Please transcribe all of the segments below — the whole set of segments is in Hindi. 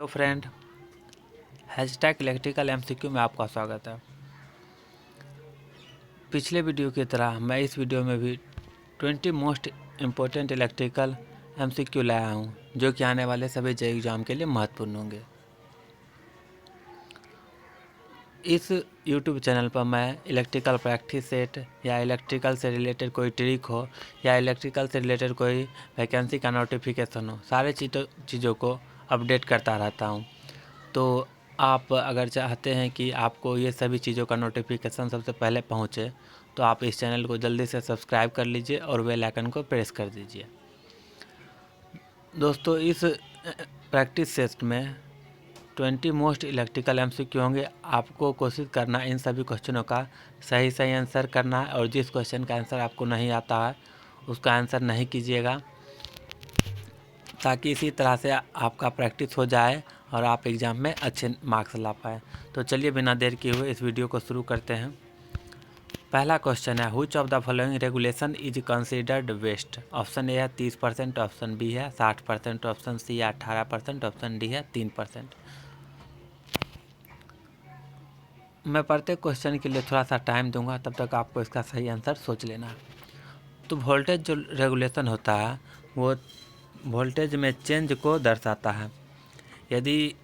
तो फ्रेंड, हैशटैग इलेक्ट्रिकल एमसीक्यू में आपका स्वागत है। पिछले वीडियो की तरह मैं इस वीडियो में भी 20 मोस्ट इम्पोर्टेंट इलेक्ट्रिकल एमसीक्यू लाया हूँ, जो कि आने वाले सभी जेईई एग्जाम के लिए महत्वपूर्ण होंगे। इस यूट्यूब चैनल पर मैं इलेक्ट्रिकल प्रैक्टिस सेट या इलेक्ट्रिकल से रिलेटेड कोई ट्रिक हो या इलेक्ट्रिकल से रिलेटेड कोई वैकेंसी का नोटिफिकेशन हो, सारे चीज़ों को अपडेट करता रहता हूँ। तो आप अगर चाहते हैं कि आपको ये सभी चीज़ों का नोटिफिकेशन सबसे पहले पहुँचे, तो आप इस चैनल को जल्दी से सब्सक्राइब कर लीजिए और बेल आइकन को प्रेस कर दीजिए। दोस्तों, इस प्रैक्टिस सेट में 20 मोस्ट इलेक्ट्रिकल एमसीक्यू होंगे। आपको कोशिश करना इन सभी क्वेश्चनों का सही आंसर करना है, और जिस क्वेश्चन का आंसर आपको नहीं आता है उसका आंसर नहीं कीजिएगा, ताकि इसी तरह से आपका प्रैक्टिस हो जाए और आप एग्ज़ाम में अच्छे मार्क्स ला पाए। तो चलिए बिना देर किए हुए इस वीडियो को शुरू करते हैं। पहला क्वेश्चन है, which of the following regulation is considered waste. Option A है 30%, ऑप्शन बी है 60%, ऑप्शन सी है 18%, ऑप्शन डी है 3%। मैं प्रत्येक क्वेश्चन के लिए थोड़ा सा टाइम दूंगा, तब तक आपको इसका सही आंसर सोच लेना है। तो वोल्टेज जो रेगुलेशन होता है वो वोल्टेज में चेंज को दर्शाता है। यदि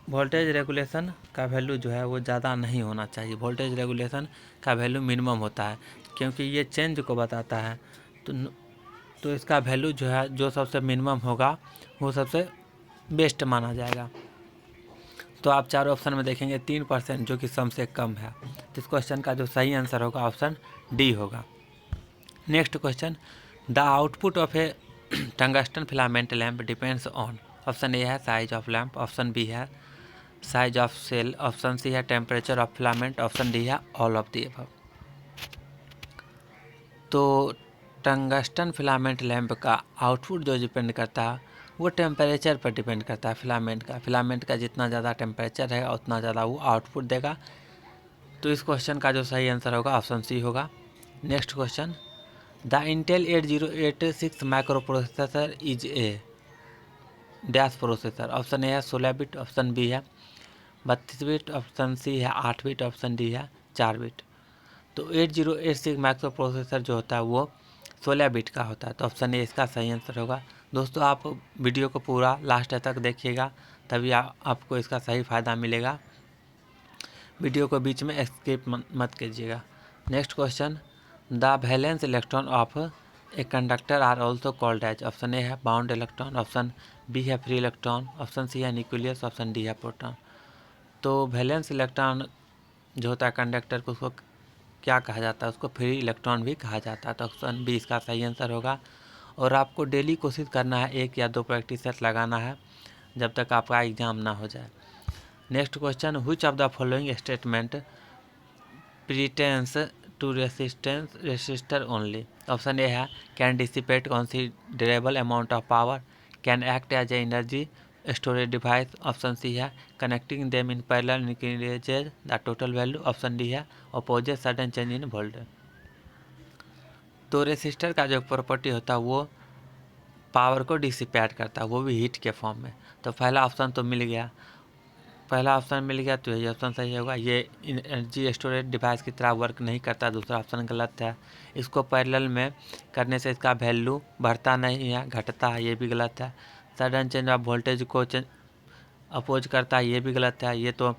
वोल्टेज रेगुलेशन का वैल्यू जो है वो ज़्यादा नहीं होना चाहिए, वोल्टेज रेगुलेशन का वैल्यू मिनिमम होता है, क्योंकि ये चेंज को बताता है। तो इसका वैल्यू जो है, जो सबसे मिनिमम होगा वो सबसे बेस्ट माना जाएगा। तो आप चारों ऑप्शन में देखेंगे 3%, जो कि सम से कम है। तो इस क्वेश्चन का जो सही आंसर होगा ऑप्शन डी होगा। Next question, the output of a tungsten filament lamp depends on. Option A है size of lamp, option B है size of cell, option C है temperature of filament, option D है ऑल ऑफ दी अबव। तो टंगस्टन फिलामेंट लैम्प का आउटपुट जो डिपेंड करता है वो टेम्परेचर पर डिपेंड करता है। फिलामेंट का जितना ज़्यादा टेम्परेचर रहेगा उतना ज़्यादा वो आउटपुट देगा। तो इस क्वेश्चन का जो सही आंसर होगा ऑप्शन सी होगा। Next question, the Intel 8086 micro processor is a dash processor. Option A है 16 बिट, ऑप्शन बी है 32 बिट, ऑप्शन सी है 8 बिट, ऑप्शन डी है 4 बिट। तो 8086 माइक्रो प्रोसेसर जो होता है वो 16 बिट का होता है। तो ऑप्शन ए इसका सही आंसर होगा। दोस्तों, आप वीडियो को पूरा लास्ट तक देखिएगा, तभी आपको इसका सही फ़ायदा मिलेगा। वीडियो को बीच में स्किप मत कीजिएगा। Next question, the valence electron of a conductor are also called as. Option A है बाउंड इलेक्ट्रॉन, ऑप्शन बी है फ्री इलेक्ट्रॉन, ऑप्शन सी है न्यूक्लियस, ऑप्शन डी है प्रोटॉन। तो वैलेंस इलेक्ट्रॉन जो होता है कंडक्टर को, उसको क्या कहा जाता है? उसको फ्री इलेक्ट्रॉन भी कहा जाता है। तो ऑप्शन बी इसका सही आंसर होगा। और आपको डेली कोशिश करना है 1 या 2 प्रैक्टिस सेट लगाना है, जब तक आपका एग्जाम ना हो जाए। Next question, which of the following statement pertains to resistor only. Option A है can dissipate considerable amount of power, can act as a energy storage device, option C है connecting them in parallel increases the total value, option D है opposes sudden change in voltage. तो रेसिस्टर का जो प्रॉपर्टी होता है वो पावर को डिसिपेट करता है, वो भी हीट के फॉर्म में। तो पहला ऑप्शन तो मिल गया, तो यही ऑप्शन सही होगा। ये एनर्जी स्टोरेज डिवाइस की तरह वर्क नहीं करता, दूसरा ऑप्शन गलत है। इसको पैरेलल में करने से इसका वैल्यू बढ़ता नहीं है, घटता है, ये भी गलत है। सडन चेंज ऑफ वोल्टेज को अपोज करता है, ये भी गलत है। ये तो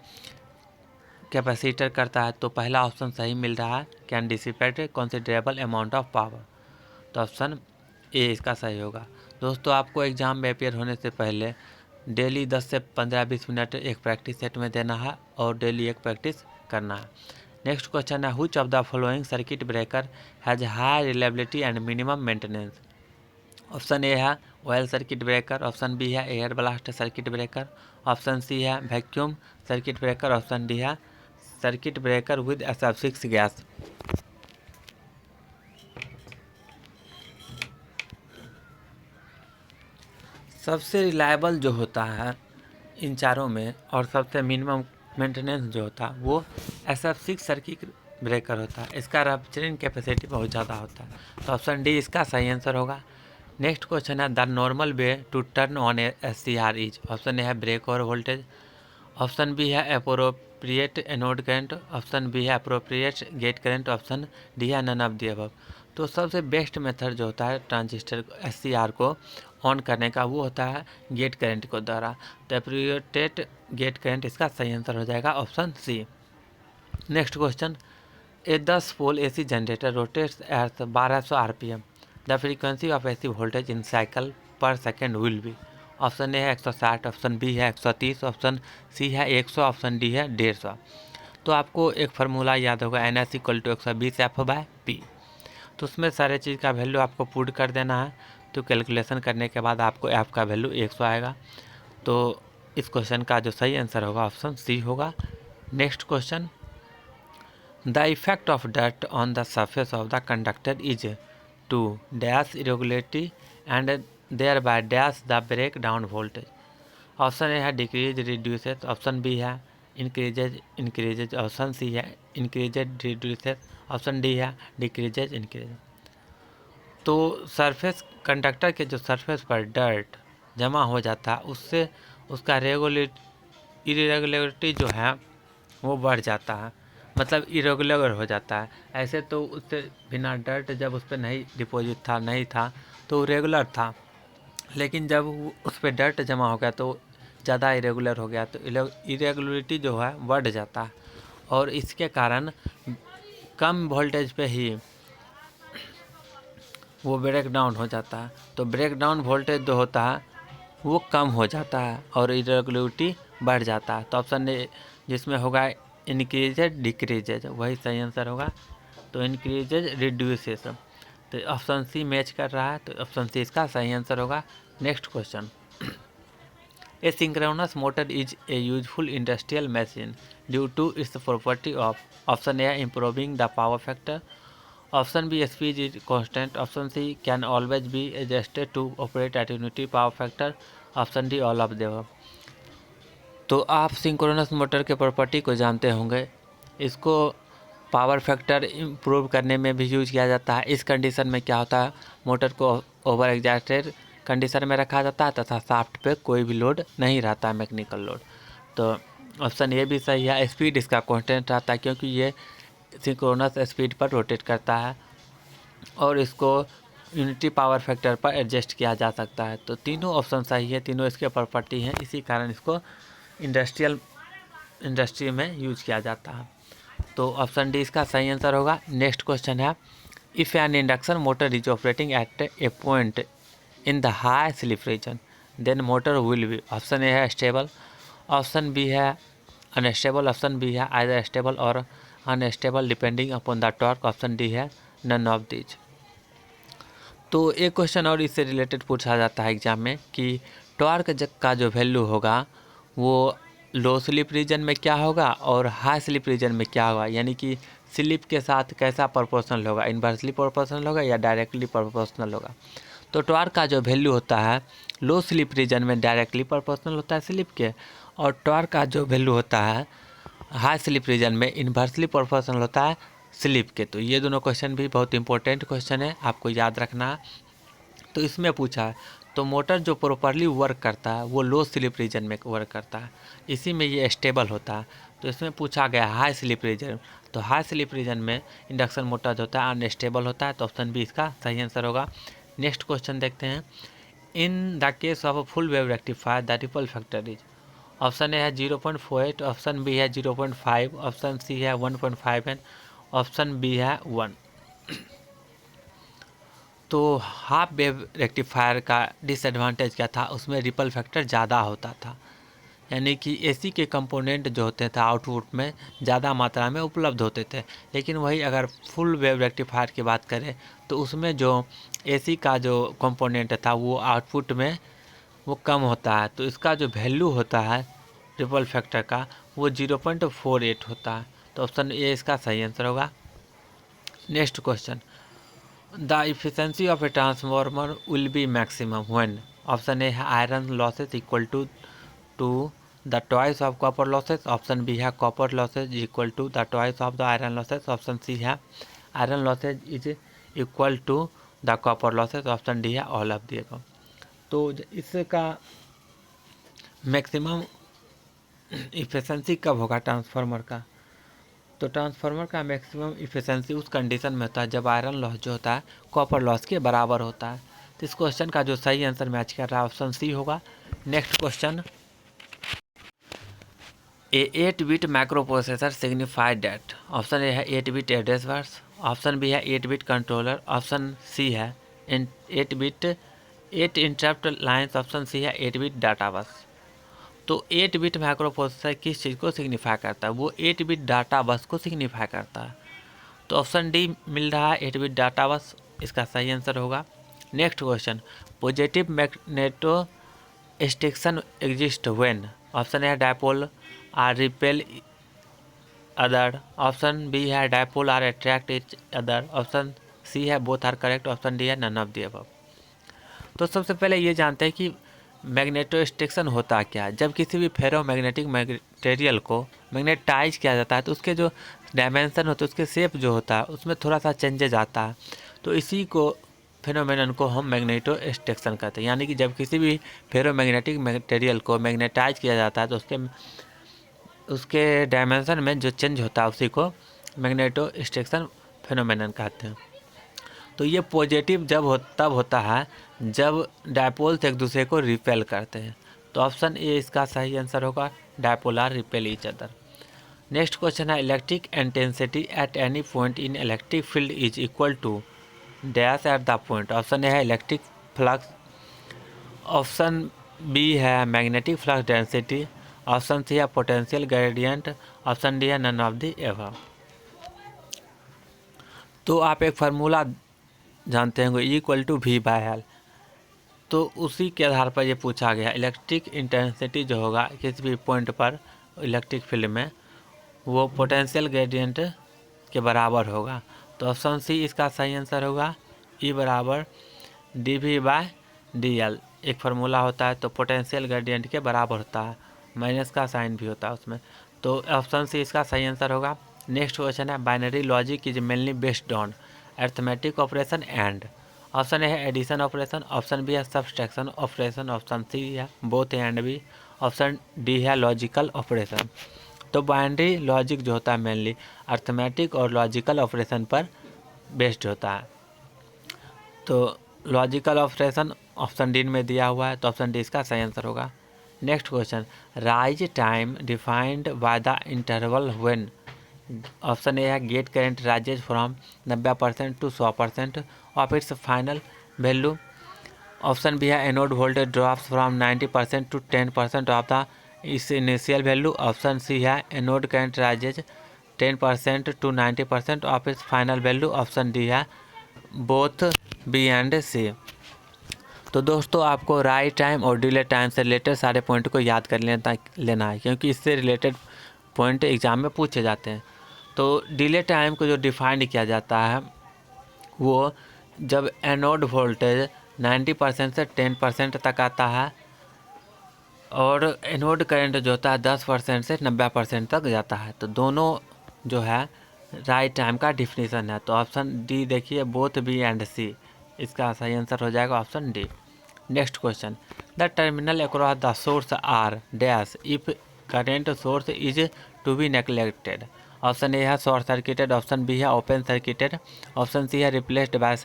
कैपेसिटर करता है। तो पहला ऑप्शन सही मिल रहा है, can dissipate considerable amount of power. तो ऑप्शन ए इसका सही होगा। दोस्तों, आपको एग्ज़ाम में अपेयर होने से पहले डेली 10 से 15-20 मिनट एक प्रैक्टिस सेट में देना है और डेली एक प्रैक्टिस करना है। नेक्स्ट क्वेश्चन है, which of the following circuit breaker has high reliability and minimum maintenance. Option A है oil circuit breaker, option B है air blast circuit breaker, option C है vacuum circuit breaker, option D है circuit breaker with SF6 gas. सबसे रिलायबल जो होता है इन चारों में और सबसे मिनिमम मेंटेनेंस जो होता है वो SF6 सर्किट ब्रेकर होता है। इसका रप्चरिंग कैपेसिटी बहुत ज़्यादा होता है। तो ऑप्शन डी इसका सही आंसर होगा। नेक्स्ट क्वेश्चन है the normal way to turn on SCR is. Option A है break over voltage, option B है appropriate anode current, option B है appropriate gate current, option D है नन ऑफ दी अबव। तो सबसे बेस्ट मेथड जो होता है ट्रांजिस्टर SCR को ऑन करने का वो होता है गेट करंट को द्वारा। तो अप्रोप्रिएट गेट करंट इसका सही आंसर हो जाएगा option C. Next question, a 10 pole AC generator rotates at 1200 RPM, the frequency of AC voltage in cycle per second will be. Option A है 160, ऑप्शन बी है 130, ऑप्शन सी है 100, ऑप्शन डी है 150। तो आपको एक फार्मूला याद होगा NS = 120 F/P। तो उसमें सारे चीज़ का वैल्यू आपको पुट कर देना है। तो कैलकुलेशन करने के बाद आपको F का वैल्यू 100 आएगा। तो इस क्वेश्चन का जो सही आंसर होगा ऑप्शन सी होगा। Next question, the effect of dirt on the surface of the conductor is to dash irregularity and thereby dash the breakdown voltage. Option A है डिक्रीज रिड्यूसेस, ऑप्शन बी है इंक्रीजेज, ऑप्शन सी है इंक्रीजेज रिड्यूसेस, ऑप्शन डी है डिक्रीजेज इंक्रीज। तो सरफेस कंडक्टर के जो सरफेस पर डर्ट जमा हो जाता है उससे उसका इरेगुलरिटी जो है वो बढ़ जाता है, मतलब इरेगुलर हो जाता है। ऐसे तो उससे बिना डर्ट जब उस पर नहीं डिपॉजिट था नहीं था तो रेगुलर था, लेकिन जब उस पर डर्ट जमा हो गया तो ज़्यादा इरेगुलर हो गया, तो इरेगुलरिटी जो है बढ़ जाता है और इसके कारण कम वोल्टेज पे ही वो ब्रेक डाउन हो जाता है। तो ब्रेक डाउन वोल्टेज जो होता है वो कम हो जाता है और इरेगुलरिटी बढ़ जाता है। तो ऑप्शन ए जिसमें होगा इंक्रीजेज डिक्रीजेज वही सही आंसर होगा। तो इंक्रीजेज रिड्यूसेस, तो ऑप्शन सी मैच कर रहा है, तो ऑप्शन सी इसका सही आंसर होगा। Next question, a synchronous motor is a useful industrial machine due to its property of. Option A improving the power factor, option B speed is constant, option C can always be adjusted to operate at unity power factor, option D all of the above. तो आप सिंक्रोनस मोटर के प्रॉपर्टी को जानते होंगे, इसको पावर फैक्टर इम्प्रूव करने में भी यूज किया जाता है। इस कंडीशन में क्या होता है, मोटर को ओवर एग्जॉस्टेड कंडीशन में रखा जाता है तथा शाफ्ट पे कोई भी लोड नहीं रहता है, मैकेनिकल लोड। तो ऑप्शन ये भी सही है, स्पीड इसका कांस्टेंट रहता है क्योंकि ये सिंक्रोनस स्पीड पर रोटेट करता है और इसको यूनिटी पावर फैक्टर पर एडजस्ट किया जा सकता है। तो तीनों ऑप्शन सही है, तीनों इसके प्रॉपर्टी हैं, इसी कारण इसको इंडस्ट्री में यूज किया जाता है। तो ऑप्शन डी इसका सही आंसर होगा। नेक्स्ट क्वेश्चन है, if an induction motor is operating at a point in the high slip region then motor will be. Option A है स्टेबल, ऑप्शन बी है अनस्टेबल, ऑप्शन बी है आइदर स्टेबल और unstable depending upon the torque, option D है नन ऑफ दीज। तो एक क्वेश्चन और इससे रिलेटेड पूछा जाता है एग्जाम में कि टॉर्क का जो वैल्यू होगा वो लो स्लिप रीजन में क्या होगा और हाई स्लिप रीजन में क्या होगा, यानी कि स्लिप के साथ कैसा प्रोपोर्शनल होगा, इन्वर्सली प्रोपोर्शनल होगा या डायरेक्टली प्रोपोर्शनल होगा। तो टॉर्क का जो वैल्यू होता है लो स्लिप रीजन में डायरेक्टली प्रोपोर्शनल होता है स्लिप के, और टॉर्क का जो वैल्यू होता है हाई स्लिप रीजन में इन्वर्सली प्रोपोर्शनल होता है स्लिप के। तो ये दोनों क्वेश्चन भी बहुत इंपॉर्टेंट क्वेश्चन है, आपको याद रखना है। तो इसमें पूछा है तो मोटर जो प्रॉपरली वर्क करता है वो लो स्लिप रीजन में वर्क करता है, इसी में ये स्टेबल होता है। तो इसमें पूछा गया हाई स्लिप रीजन, तो हाई स्लिप रीजन में इंडक्शन मोटर जो होता है अनस्टेबल होता है, तो ऑप्शन बी इसका सही आंसर होगा। नेक्स्ट क्वेश्चन देखते हैं, in the case of full wave rectifier the ripple factor is. Option A है 0.48, ऑप्शन बी है 0.5, ऑप्शन सी है 1.5 एंड ऑप्शन बी है 1। तो हाफ वेव रेक्टिफायर का डिसएडवांटेज क्या था, उसमें रिपल फैक्टर ज़्यादा होता था, यानी कि एसी के कंपोनेंट जो होते थे आउटपुट में ज़्यादा मात्रा में उपलब्ध होते थे। लेकिन वही अगर फुल वेव रेक्टिफायर की बात करें तो उसमें जो एसी का जो कंपोनेंट था वो आउटपुट में वो कम होता है, तो इसका जो वैल्यू होता है रिपल फैक्टर का वो 0.48 होता है। तो ऑप्शन ए इसका सही आंसर होगा। Next question, the efficiency of a transformer will be maximum when. Option A है iron losses equal to the twice of copper losses, option B है copper losses equal to the twice of the iron losses, option C है iron losses is equal to the copper losses, option D है ऑल ऑफ दी अबव। तो इसका मैक्सिमम इफिशेंसी कब होगा ट्रांसफार्मर का? तो ट्रांसफार्मर का मैक्सिमम इफिशेंसी उस कंडीशन में होता है जब आयरन लॉस जो होता है कॉपर लॉस के बराबर होता है। तो इस क्वेश्चन का जो सही आंसर मैच कर रहा है ऑप्शन सी होगा। Next question, A 8-bit micro processor signified that. Option A है 8-bit address bus, option B है 8-bit कंट्रोलर, ऑप्शन सी है 8-bit 8 interrupt lines, option C है 8-bit डाटा बस। तो 8-bit माइक्रो प्रोसेसर किस चीज़ को सिग्निफाई करता है? वो 8-bit डाटा बस को सिग्निफाई करता है। तो ऑप्शन डी मिल रहा है 8-bit डाटा बस, इसका सही आंसर होगा। Next question, positive magnetostriction exist when. Option A है dipole are repel other, option B है dipole are attract each other, option C है both are correct, option D है नन ऑफ दी अबव। तो सबसे पहले ये जानते हैं कि मैग्नेटोस्टिक्शन होता क्या है। जब किसी भी फेरोमैग्नेटिक मटेरियल को मैग्नेटाइज किया जाता है तो उसके जो डायमेंशन होते हैं, उसके शेप जो होता है उसमें थोड़ा सा चेंजेज आता है। तो इसी को फेनोमेनन को हम मैग्नेटोस्टिक्शन कहते हैं। यानी कि जब किसी भी फेरोमैग्नेटिक मटेरियल को मैग्नेटाइज किया जाता है तो उसके डायमेंशन में जो चेंज होता है उसी को मैग्नेटोस्टिक्शन फेनोमेनन कहते हैं। तो ये पॉजिटिव तब होता है जब डायपोल्स एक दूसरे को रिपेल करते हैं। तो ऑप्शन ए इसका सही आंसर होगा, dipole are repel each other. Next question है, electric intensity at any point in electric field is equal to dash at the point. Option A है इलेक्ट्रिक फ्लक्स, ऑप्शन बी है magnetic flux density, option C है पोटेंशियल ग्रेडियंट, ऑप्शन डी है नन ऑफ द एबव। तो आप एक फार्मूला जानते होंगे E=V/L। तो उसी के आधार पर ये पूछा गया, इलेक्ट्रिक इंटेंसिटी जो होगा किसी भी पॉइंट पर इलेक्ट्रिक फील्ड में वो पोटेंशियल ग्रेडियंट के बराबर होगा। तो ऑप्शन सी इसका सही आंसर होगा, E=dV/dL। एक फार्मूला होता है तो पोटेंशियल ग्रेडियंट के बराबर होता है, माइनस का साइन भी होता है उसमें। तो ऑप्शन सी इसका सही आंसर होगा। नेक्स्ट क्वेश्चन है, binary logic is mainly based on arithmetic operation and. Option A है एडिशन ऑपरेशन, ऑप्शन बी है सब्सट्रैक्शन ऑपरेशन, ऑप्शन सी है both A and B, option D है लॉजिकल ऑपरेशन। तो बाइनरी लॉजिक जो होता है मेनली अर्थमेटिक और लॉजिकल ऑपरेशन पर बेस्ड होता है। तो लॉजिकल ऑपरेशन ऑप्शन डी में दिया हुआ है, तो ऑप्शन डी इसका सही आंसर होगा। Next question, rise time defined by the interval when. Option A है gate current rises from 90% to 100% of its final value, option B है anode voltage drops from 90% to 10% of the is initial value, option C है anode current rises 10% to 90% of its final value, option D है बोथ बी एंड सी। तो दोस्तों आपको राइट टाइम और डिले टाइम से रिलेटेड सारे पॉइंट को याद कर लेना है, क्योंकि इससे रिलेटेड पॉइंट एग्जाम में पूछे जाते हैं। तो डिले टाइम को जो डिफाइंड किया जाता है वो जब एनोड वोल्टेज 90% से 10% तक आता है और एनोड करंट जो होता है 10% से 90% तक जाता है। तो दोनों जो है राइट टाइम का डिफिनीसन है। तो ऑप्शन डी देखिए, बोथ बी एंड सी, इसका सही आंसर हो जाएगा option D. Next question, the terminal across the source are dash if current source is to be neglected. Option A है शॉर्ट सर्किटेड, ऑप्शन बी है ओपन सर्किटेड, ऑप्शन सी है replaced by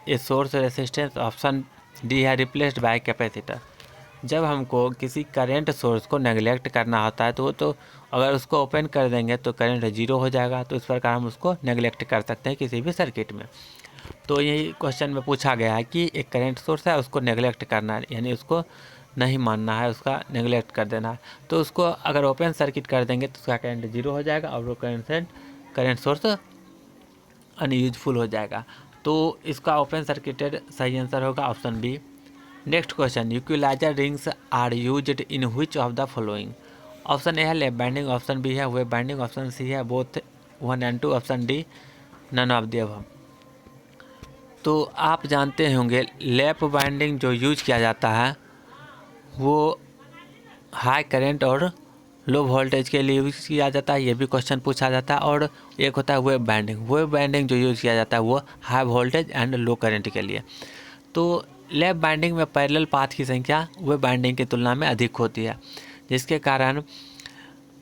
a source resistance, option D है रिप्लेस्ड बाय कैपेसिटर। जब हमको किसी करंट सोर्स को नेगलेक्ट करना होता है तो अगर उसको ओपन कर देंगे तो करंट जीरो हो जाएगा। तो इस प्रकार हम उसको नेगलेक्ट कर सकते हैं किसी भी सर्किट में। तो यही क्वेश्चन में पूछा गया है कि एक करंट सोर्स है उसको नेगलेक्ट करना है, यानी उसको नहीं मानना है, उसका नेगलेक्ट कर देना है। तो उसको अगर ओपन सर्किट कर देंगे तो उसका करंट जीरो हो जाएगा और वो करंट सोर्स अनयूजफुल हो जाएगा। तो इसका ओपन सर्किटेड सही आंसर होगा option B. Next question, equaliser rings are used in which of the following. Option A है लेफ्ट बाइंडिंग, ऑप्शन बी है वेब बाइंडिंग, ऑप्शन सी है both 1 and 2, option D none of the above. तो आप जानते होंगे लैप बाइंडिंग जो यूज किया जाता है वो हाई करंट और लो वोल्टेज के लिए यूज़ किया जाता है, ये भी क्वेश्चन पूछा जाता है। और एक होता है वेव बाइंडिंग जो यूज़ किया जाता है वो high voltage and low current के लिए। तो लैप बाइंडिंग में पैरेलल पाथ की संख्या वेव बाइंडिंग की तुलना में अधिक होती है, जिसके कारण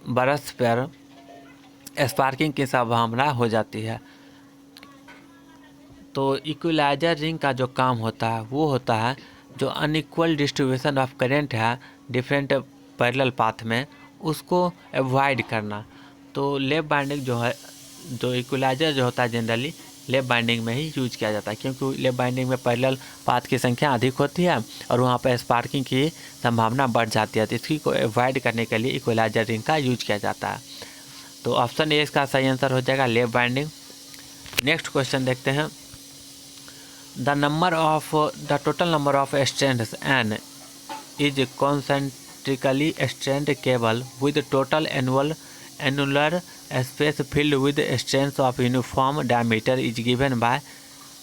बरस पर स्पार्किंग की संभावना हो जाती है। तो इक्विलाइजर रिंग का जो काम होता है वो होता है जो अनइक्वल डिस्ट्रीब्यूशन ऑफ करंट है डिफरेंट पैरेलल पाथ में, उसको अवॉइड करना। तो लैप बाइंडिंग जो है, जो इक्विलाइजर जो होता है जनरली लैप बाइंडिंग में ही यूज किया जाता है, क्योंकि लैप बाइंडिंग में पैरेलल पाथ की संख्या अधिक होती है और वहाँ पर स्पार्किंग की संभावना बढ़ जाती है। तो इसी को अवॉइड करने के लिए इक्विलाइजर रिंग का यूज किया जाता है। तो ऑप्शन ए इसका सही आंसर हो जाएगा, लैप बाइंडिंग। नेक्स्ट क्वेश्चन देखते हैं। The total number of strands N is concentrically strained cable with total annular space filled with strands of uniform diameter is given by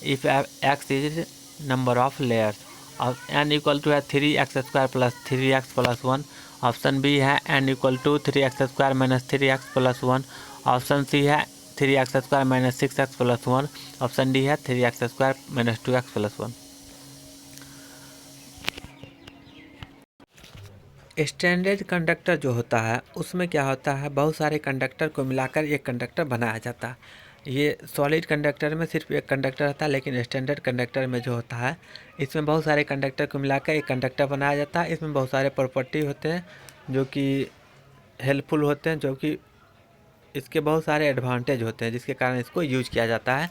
if x is number of layers of n equal to 3x square plus 3x plus 1। Option B है n equal to 3x square minus 3x plus 1। Option C है 3x square minus 6x plus 1। Option D है 3x square minus 2x plus 1। Standard conductor जो होता है उसमें क्या होता है, बहुत सारे कंडक्टर को मिलाकर एक कंडक्टर बनाया जाता है। ये सॉलिड कंडक्टर में सिर्फ एक कंडक्टर रहता है, लेकिन स्टैंडर्ड कंडक्टर में जो होता है इसमें बहुत सारे कंडक्टर को मिलाकर एक कंडक्टर बनाया जाता है। इसमें बहुत सारे प्रॉपर्टी होते हैं जो कि हेल्पफुल होते हैं, जो कि इसके बहुत सारे एडवांटेज होते हैं, जिसके कारण इसको यूज किया जाता है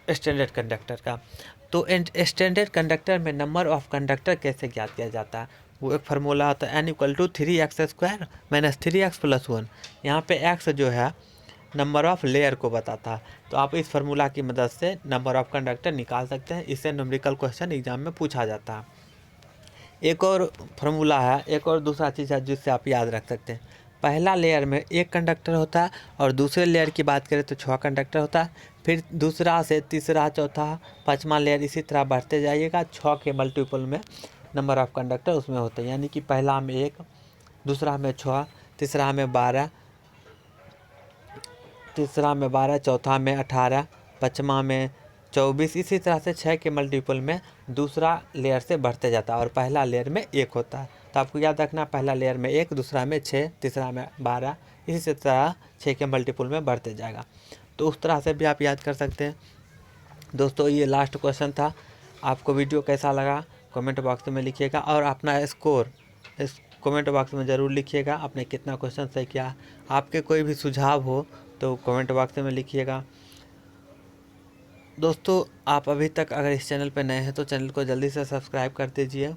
स्टैंडर्ड कंडक्टर का। तो स्टैंडर्ड कंडक्टर में नंबर ऑफ कंडक्टर कैसे ज्ञात किया जाता है, वो एक फार्मूला होता है n equal to 3x square minus 3x plus 1। यहाँ पे x जो है नंबर ऑफ लेयर को बताता है। तो आप इस फार्मूला की मदद से नंबर ऑफ कंडक्टर निकाल सकते हैं। इससे न्यूमेरिकल क्वेश्चन एग्जाम में पूछा जाता है। एक और फार्मूला है, एक और दूसरा चीज़ है जिससे आप याद रख सकते हैं। पहला लेयर में एक कंडक्टर होता है और दूसरे लेयर की बात करें तो 6 कंडक्टर होता है। फिर दूसरा से तीसरा, चौथा, पाँचवा लेयर इसी तरह बढ़ते जाइएगा। 6 के मल्टीपल में नंबर ऑफ कंडक्टर उसमें होते हैं, यानी कि पहला में 1, दूसरा में 6, तीसरा में 12, चौथा में 18, पाँचवा में 24। इसी तरह से 6 के मल्टीपल में दूसरा लेयर से बढ़ते जाता है और पहला लेयर में 1 होता है। तो आपको याद रखना, पहला लेयर में 1, दूसरा में 6, तीसरा में 12, इसी तरह 6 के मल्टीपल में बढ़ते जाएगा। तो उस तरह से भी आप याद कर सकते हैं। दोस्तों ये लास्ट क्वेश्चन था। आपको वीडियो कैसा लगा कमेंट बॉक्स में लिखिएगा और अपना स्कोर इस कमेंट बॉक्स में ज़रूर लिखिएगा। आपने कितना क्वेश्चन सही किया। आपके कोई भी सुझाव हो तो कमेंट बॉक्स में लिखिएगा। दोस्तों आप अभी तक अगर इस चैनल पर नए हैं तो चैनल को जल्दी से सब्सक्राइब कर दीजिए,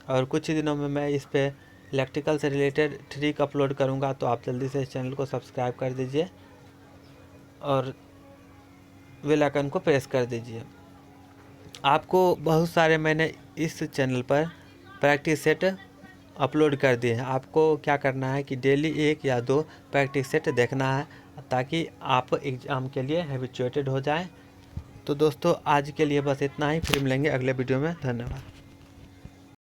और कुछ ही दिनों में मैं इस पे इलेक्ट्रिकल से रिलेटेड ट्रिक अपलोड करूंगा। तो आप जल्दी से इस चैनल को सब्सक्राइब कर दीजिए और बेल आइकन को प्रेस कर दीजिए। आपको बहुत सारे मैंने इस चैनल पर प्रैक्टिस सेट अपलोड कर दिए हैं। आपको क्या करना है कि डेली 1 या 2 प्रैक्टिस सेट देखना है, ताकि आप एग्ज़ाम के लिए हैबिचुएटेड हो जाएं। तो दोस्तों आज के लिए बस इतना ही, फिर मिलेंगे अगले वीडियो में। धन्यवाद।